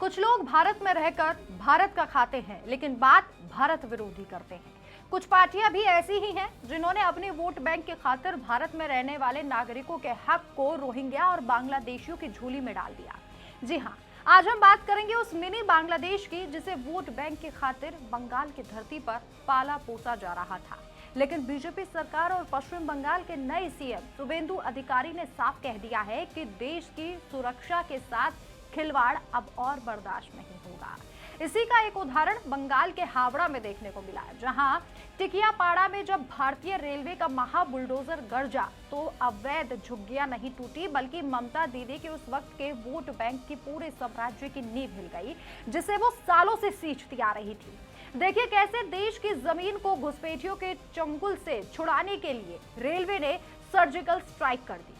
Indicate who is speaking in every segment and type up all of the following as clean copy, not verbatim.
Speaker 1: कुछ लोग भारत में रहकर भारत का खाते हैं, लेकिन बात भारत विरोधी करते हैं। कुछ पार्टियां भी ऐसी ही हैं जिन्होंने अपने वोट बैंक की खातिर भारत में रहने वाले नागरिकों के हक को रोहिंग्या और बांग्लादेशियों की झोली में डाल दिया। जी हाँ, आज हम बात करेंगे उस मिनी बांग्लादेश की जिसे वोट बैंक की खातिर बंगाल की धरती पर पाला पोसा जा रहा था। लेकिन बीजेपी सरकार और पश्चिम बंगाल के नए सीएम शुभेंदु अधिकारी ने साफ कह दिया है कि देश की सुरक्षा के साथ खिलवाड़ अब और बर्दाश्त नहीं होगा। इसी का एक उदाहरण बंगाल के हावड़ा में देखने को मिला, जहां टिकियापाड़ा में जब भारतीय रेलवे का महा बुलडोजर गरजा तो अवैध झुग्गियां नहीं टूटी, बल्कि ममता दीदी के उस वक्त के वोट बैंक की पूरे साम्राज्य की नींव हिल गई, जिसे वो सालों से सींचती आ रही थी। देखिए कैसे देश की जमीन को घुसपैठियों के चंगुल से छुड़ाने के लिए रेलवे ने सर्जिकल स्ट्राइक कर दी।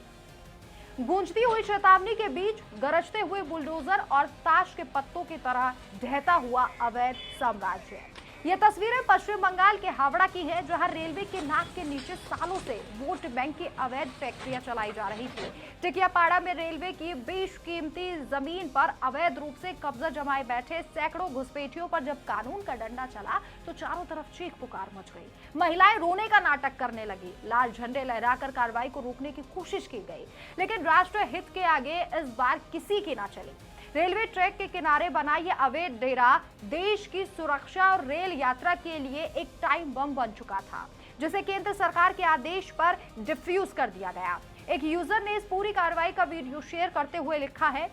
Speaker 1: गूंजती हुई चेतावनी के बीच गरजते हुए बुलडोजर और ताश के पत्तों की तरह ढहता हुआ अवैध साम्राज्य। ये तस्वीरें पश्चिम बंगाल के हावड़ा की है, जहां रेलवे के नाक के नीचे सालों से वोट बैंक की अवैध फैक्ट्रियां चलाई जा रही थी। टिकियापाड़ा में रेलवे की बेशकीमती जमीन पर अवैध रूप से कब्जा जमाए बैठे सैकड़ों घुसपैठियों पर जब कानून का डंडा चला तो चारों तरफ चीख पुकार मच गई। महिलाएं रोने का नाटक करने लगी, लाल झंडे लहराकर कार्रवाई को रोकने की कोशिश की गई, लेकिन राष्ट्र हित के आगे इस बार किसी की ना चली। रेलवे ट्रैक के किनारे बना ये अवैध डेरा देश की सुरक्षा और रेल यात्रा के लिए एक टाइम बम बन चुका था, जिसे केंद्र सरकार के आदेश पर डिफ्यूज कर दिया गया। एक यूजर ने इस पूरी कार्रवाई का वीडियो शेयर करते हुए लिखा है,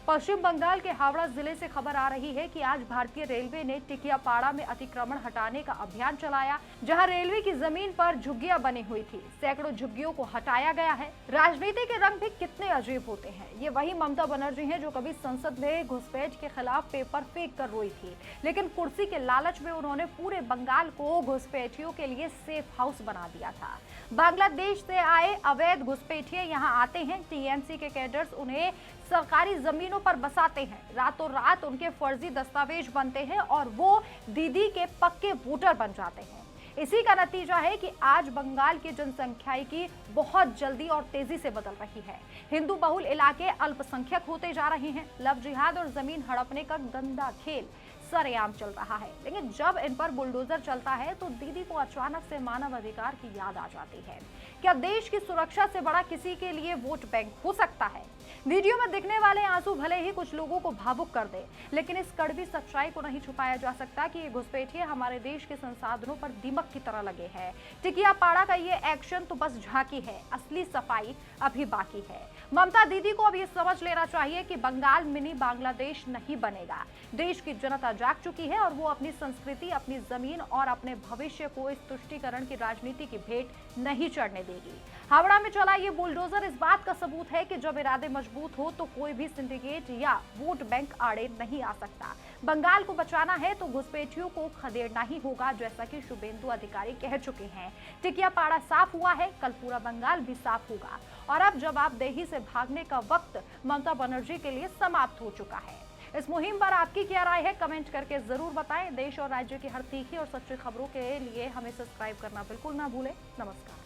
Speaker 1: पश्चिम बंगाल के हावड़ा जिले से खबर आ रही है कि आज भारतीय रेलवे ने टिकियापाड़ा में अतिक्रमण हटाने का अभियान चलाया, जहां रेलवे की जमीन पर झुग्गियां बनी हुई थी। सैकड़ों झुग्गियों को हटाया गया है। राजनीति के रंग भी कितने अजीब होते हैं। ये वही ममता बनर्जी हैं जो कभी संसद में घुसपैठ के खिलाफ पेपर फेंक कर रोई थी, लेकिन कुर्सी के लालच में उन्होंने पूरे बंगाल को घुसपैठियों के लिए सेफ हाउस बना दिया था। बांग्लादेश से आए अवैध घुसपैठिए यहाँ आते हैं, टीएमसी के कैडर्स उन्हें सरकारी जमीनों पर बसाते हैं, रातों रात उनके फर्जी दस्तावेज बनते हैं और वो दीदी के पक्के वोटर बन जाते हैं। इसी का नतीजा है कि आज बंगाल की जनसंख्याइकी बहुत जल्दी और तेजी से बदल रही है। हिंदू बहुल इलाके अल्पसंख्यक होते जा रहे हैं। लव जिहाद और जमीन हड़पने का गंदा खेल सरेआम चल रहा है, लेकिन जब इन पर बुलडोजर चलता है तो दीदी को अचानक से मानव अधिकार की याद आ जाती है। क्या देश की सुरक्षा से बड़ा किसी के लिए वोट बैंक हो सकता है? वीडियो में दिखने वाले आंसू भले ही कुछ लोगों को भावुक कर दे, लेकिन इस कड़वी सच्चाई को नहीं छुपाया जा सकता कि ये घुसपैठिए हमारे देश के संसाधनों पर दीमक की तरह लगे हैं। टिकियापाड़ा का ये एक्शन तो बस झांकी है, असली सफाई अभी बाकी है। ममता दीदी को अब ये समझ लेना चाहिए कि बंगाल मिनी बांग्लादेश नहीं बनेगा। देश की जनता जाग चुकी है और वो अपनी संस्कृति, अपनी जमीन और अपने भविष्य को इस तुष्टीकरण की राजनीति की भेंट नहीं चढ़ने देगी। हावड़ा में चला ये बुलडोजर इस बात का सबूत है कि जब इरादे मजबूत हो तो कोई भी सिंडिकेट या वोट बैंक आड़े नहीं आ सकता। बंगाल को बचाना है तो घुसपैठियों को खदेड़ना ही होगा, जैसा कि शुभेंदु अधिकारी कह चुके हैं। टिकियापाड़ा साफ हुआ है, कल पूरा बंगाल भी साफ होगा और अब जवाबदेही से भागने का वक्त ममता बनर्जी के लिए समाप्त हो चुका है। इस मुहिम पर आपकी क्या राय है, कमेंट करके जरूर बताएं। देश और राज्य की हर तीखी और सच्ची खबरों के लिए हमें सब्सक्राइब करना बिल्कुल ना भूलें। नमस्कार।